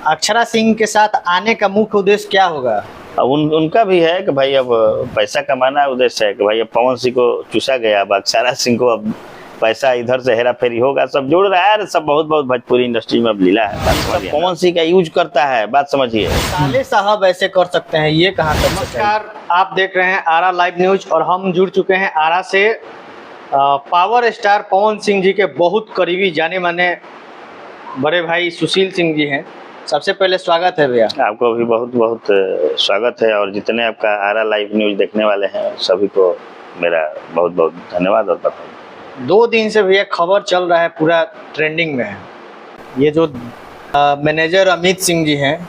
अक्षरा सिंह के साथ आने का मुख्य उद्देश्य क्या होगा? अब उनका भी है कि भाई अब पैसा कमाना उद्देश्य है कि भाई अब पवन सिंह को चूसा गया, अब अक्षरा सिंह को अब पैसा इधर से हेरा फेरी होगा, सब जुड़ रहा है, सब बहुत बहुत भोजपुरी इंडस्ट्री में अब लीला है। सब पवन सिंह का यूज करता है, बात समझिए। साले साहब ऐसे कर सकते हैं, ये कहाँ तक? नमस्कार, आप देख रहे हैं आरा लाइव न्यूज और हम जुड़ चुके हैं आरा से पावर स्टार पवन सिंह जी के बहुत करीबी जाने माने बड़े भाई सुशील सिंह जी हैं। सबसे पहले स्वागत है भैया। आपको भी बहुत बहुत स्वागत है और जितने आपका आरा लाइव न्यूज देखने वाले हैं सभी को मेरा बहुत बहुत धन्यवाद और बधाई। 2 दिन से भैया खबर चल रहा है, पूरा ट्रेंडिंग में है। ये जो मैनेजर अमित सिंह जी हैं,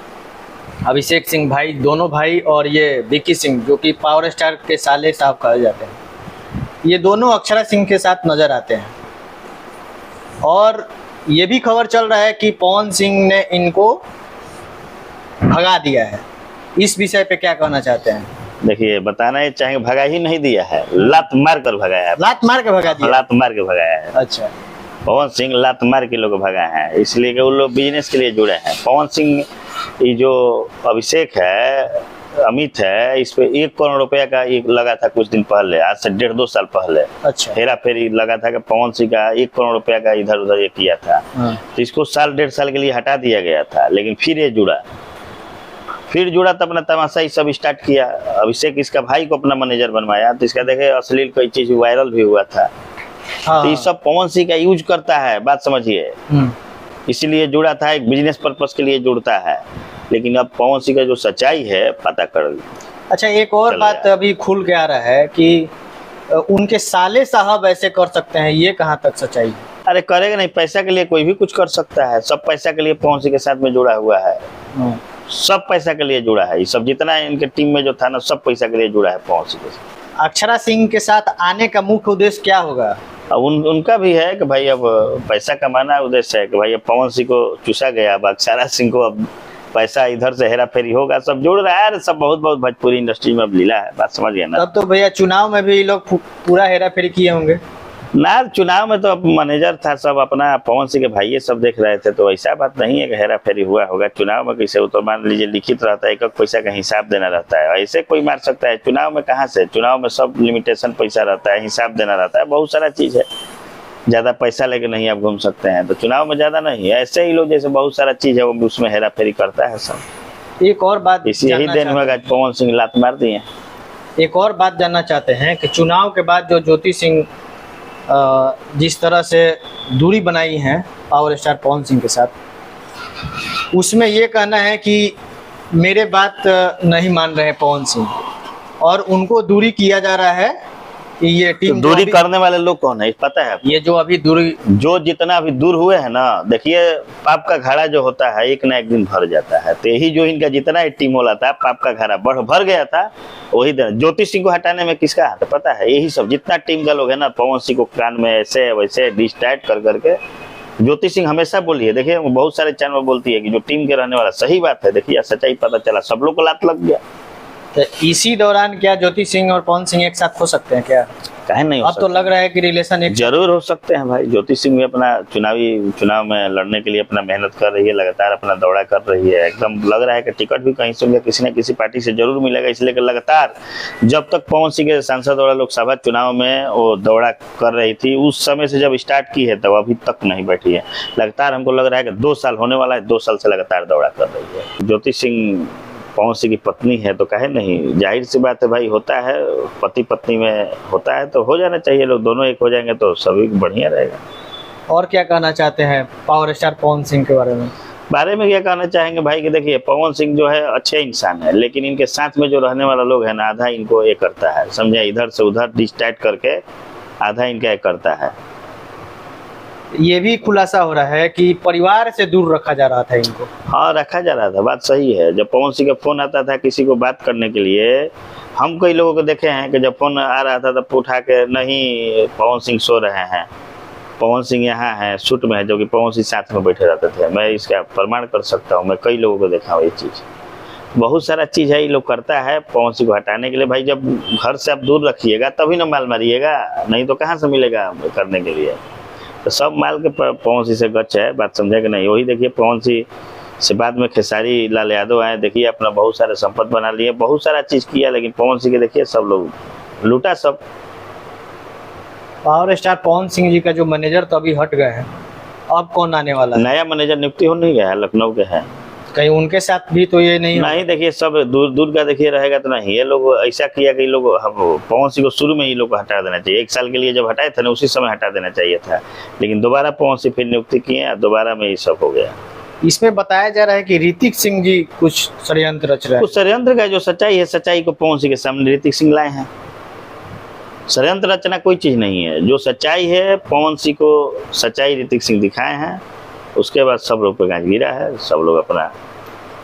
अभिषेक सिंह भाई, दोनों भाई, और ये विकी सिंह जो कि पावर स्टार के साले साहब कहे जाते हैं, ये दोनों अक्षरा सिंह के साथ नजर आते हैं। और ये भी खबर चल रहा है कि पवन सिंह ने इनको भगा दिया है। इस विषय पे क्या कहना चाहते हैं? देखिए, बताना ये चाहेंगे, भगा ही नहीं दिया है, लात मार कर भगाया है। लात मार के भगा दिया? लात मार के भगाया है। अच्छा, पवन सिंह लात मार के लोग भगा है, इसलिए कि वो लोग बिजनेस के लिए जुड़े हैं। पवन सिंह, ये जो अभिषेक है, अमित है, इस पे 1 करोड़ रुपया का ये लगा था कुछ दिन पहले, आज से 1.5-2 साल पहले। अच्छा, हेरा फेरी लगा था कि पवन सिंह का 1 करोड़ रुपया का इधर उधर ये किया था। तो इसको साल 1.5 साल के लिए हटा दिया गया था, लेकिन फिर ये जुड़ा, तो अपना तमाशा ही सब स्टार्ट किया। अभिषेक इसका भाई को अपना मैनेजर बनवाया, तो इसका देखे अश्लील कोई चीज वायरल भी हुआ था। तो ये सब पवन सिंह का यूज करता है, बात समझिए। इसीलिए जुड़ा था, एक बिजनेस पर्पस के लिए जुड़ता है। लेकिन अब पवन सिंह का जो सच्चाई है पता कर। अच्छा, एक और बात अभी खुल के आ रहा है कि उनके साले साहब ऐसे कर सकते हैं, ये कहाँ तक सच्चाई है? अरे करेगा नहीं, पैसा के लिए कोई भी कुछ कर सकता है। सब पैसा के लिए पवन सिंह के साथ में जुड़ा हुआ है, सब पैसा के लिए जुड़ा है। ये सब जितना इनके टीम में जो था ना, सब पैसा के लिए जुड़ा है पवन सिंह के साथ। अक्षरा सिंह के साथ आने का मुख्य उद्देश्य क्या होगा? अब उनका भी है कि भाई अब पैसा कमाना उद्देश्य है कि भाई अब पवन सिंह को चूसा गया, अब अक्षरा सिंह को अब पैसा इधर से हेरा फेरी होगा, सब जुड़ रहा है, सब बहुत बहुत भोजपुरी इंडस्ट्री में अब लीला है, बात समझ गया ना। तब तो भैया चुनाव में भी लोग पूरा हेरा फेरी किए होंगे ना। चुनाव में तो अब मैनेजर था, सब अपना पवन सिंह के भाई सब देख रहे थे, तो ऐसा बात नहीं है कि हेरा फेरी हुआ होगा। चुनाव में कैसे, वो तो मान लीजिए लिखित रहता है, एक पैसा का हिसाब देना रहता है, ऐसे कोई मार सकता है? चुनाव में कहाँ से? चुनाव में सब लिमिटेशन पैसा रहता है, हिसाब देना रहता है, बहुत सारा चीज है। ज्यादा पैसा लेके नहीं आप घूम सकते हैं, तो चुनाव में ज्यादा नहीं है। ऐसे ही लोग जैसे बहुत सारा चीज है वो उसमें हेरा फेरी करता है सब। एक और बात, इसी यही दिन में पवन सिंह लात मार दिए। एक और बात जानना चाहते हैं कि चुनाव के बाद जो ज्योति सिंह जिस तरह से दूरी बनाई है पावर स्टार पवन सिंह के साथ, उसमें ये कहना है कि मेरे बात नहीं मान रहे पवन सिंह और उनको दूरी किया जा रहा है कि ये टीम। तो दूरी करने वाले लोग कौन है पता है? ये जो अभी दूरी, जो जितना अभी दूर हुए हैं ना, देखिए पाप का घड़ा जो होता है एक ना एक दिन भर जाता है। तो यही जो इनका जितना टीम वाला था, पाप का घड़ा भर गया था, वही दिन ज्योति सिंह को हटाने में किसका हाथ है पता है? यही सब जितना टीम का लोग है ना, पवन सिंह को कान में ऐसे वैसे डिस टाइट कर करके। ज्योति सिंह हमेशा बोली है, देखिए बहुत सारे चैनल में बोलती है कि जो टीम के रहने वाला, सही बात है। देखिए सच्चाई पता चला, सब लोग को लात लग गया। तो इसी दौरान क्या ज्योति सिंह और पवन सिंह एक साथ हो सकते हैं क्या? कहे नहीं हो अब तो लग रहा है कि रिलेशन एक जरूर हो सकते हैं भाई। ज्योति सिंह भी अपना चुनाव में लड़ने के लिए अपना मेहनत कर रही है, लगातार अपना दौड़ा कर रही है। एकदम लग रहा है कि टिकट भी कहीं से किसी न किसी पार्टी से जरूर मिलेगा, इसलिए कि लगातार जब तक पवन सिंह के सांसद और लोकसभा चुनाव में वो दौड़ा कर रही थी, उस समय से जब स्टार्ट की है तब अभी तक नहीं बैठी है। लगातार हमको लग रहा है कि 2 साल होने वाला है, 2 साल से लगातार दौड़ा कर रही है। ज्योति सिंह पवन सिंह की पत्नी है, तो कहे नहीं, जाहिर सी बात है भाई, होता है पति पत्नी में होता है, तो हो जाना चाहिए। लोग दोनों एक हो जाएंगे तो सभी बढ़िया रहेगा। और क्या कहना चाहते हैं पावर स्टार पवन सिंह के बारे में? क्या कहना चाहेंगे भाई कि देखिए पवन सिंह जो है अच्छे इंसान है, लेकिन इनके साथ में जो रहने वाला लोग है ना, आधा इनको ये करता है, समझे, इधर से उधर डिस्ट्रैक्ट करके आधा इनका ये करता है। ये भी खुलासा हो रहा है कि परिवार से दूर रखा जा रहा था इनको। हाँ, रखा जा रहा था, बात सही है। जब पवन सिंह का फोन आता था किसी को बात करने के लिए, हम कई लोगों को देखे हैं कि जब फोन आ रहा था तब उठा के, नहीं पवन सिंह सो रहे हैं, पवन सिंह यहाँ है, शूट में है, जो कि पवन सिंह साथ में बैठे रहते थे। मैं इसका प्रमाण कर सकता हूँ, मैं कई लोगों को देखा हूँ ये चीज़। बहुत सारा चीज़ है ये लोग करता है पवन सिंह को हटाने के लिए। भाई जब घर से आप दूर रखिएगा तभी ना माल मारिएगा, नहीं तो कहाँ से मिलेगा करने के लिए। तो सब माल के पवन सिंह से गच्छ है, बात समझे कि नहीं? वही देखिए पवन सिंह से बाद में खेसारी लाल यादव आए, देखिए अपना बहुत सारा संपत्ति बना लिए, बहुत सारा चीज किया, लेकिन पवन सिंह के देखिए सब लोग लूटा सब। पावर स्टार पवन सिंह जी का जो मैनेजर तो अभी हट गए हैं, अब कौन आने वाला है? नया मैनेजर नियुक्ति हो नहीं गया है, लखनऊ के है। कहीं उनके साथ भी तो ये नहीं नहीं देखिए सब दूर दूर का देखिए रहेगा तो नहीं, ये लोग ऐसा किया कि लोग हम पवन सिंह को शुरू में ही लोग को हटा देना चाहिए, 1 साल के लिए जब हटाए थे ना उसी समय हटा देना चाहिए था, लेकिन दोबारा पवन सिंह फिर नियुक्ति किए, दोबारा में ये सब हो गया। इसमें बताया जा रहा है कि ऋतिक सिंह जी कुछ षड्यंत्र रच रहे हैं। उस षड्यंत्र का जो सच्चाई है, सच्चाई को पवन सिंह के सामने ऋतिक सिंह लाए हैं। षड्यंत्र रचना कोई चीज नहीं है, जो सच्चाई है पवन सिंह को सच्चाई ऋतिक सिंह दिखाए हैं, उसके बाद सब लोग पे गांज गिरा है, सब लोग अपना।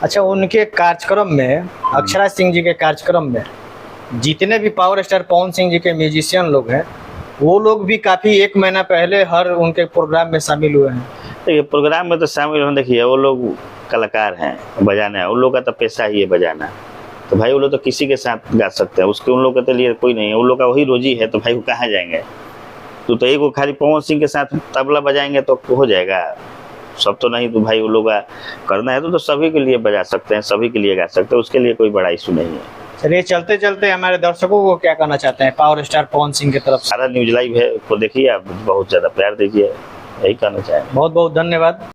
अच्छा, उनके कार्यक्रम में, अक्षरा सिंह जी के कार्यक्रम में जितने भी पावर स्टार पवन सिंह जी के म्यूजिशियन लोग हैं, वो लोग भी काफी 1 महीना पहले हर उनके प्रोग्राम में शामिल हुए हैं। देखिए प्रोग्राम में तो शामिल हों, देखिए वो लोग कलाकार हैं, बजाना है, उन लोग का तो पेशा ही है बजाना, तो भाई वो लोग तो किसी के साथ गा सकते हैं, उसके उन लोग के तो लिए कोई नहीं है, उन लोग का वही रोजी है, तो भाई वो कहाँ जाएंगे? तो एक वो खाली पवन सिंह के साथ तबला बजाएंगे तो हो जाएगा? सब तो नहीं, तो भाई वो लोग करना है तो सभी के लिए बजा सकते हैं, सभी के लिए गा सकते हैं, उसके लिए कोई बड़ा इशू नहीं है। चलिए, चलते चलते हमारे दर्शकों को क्या कहना चाहते हैं पावर स्टार पवन सिंह की तरफ से? सारा न्यूज लाइव है, को देखिए आप, बहुत ज्यादा प्यार दीजिए, यही कहना चाहेंगे। बहुत बहुत धन्यवाद।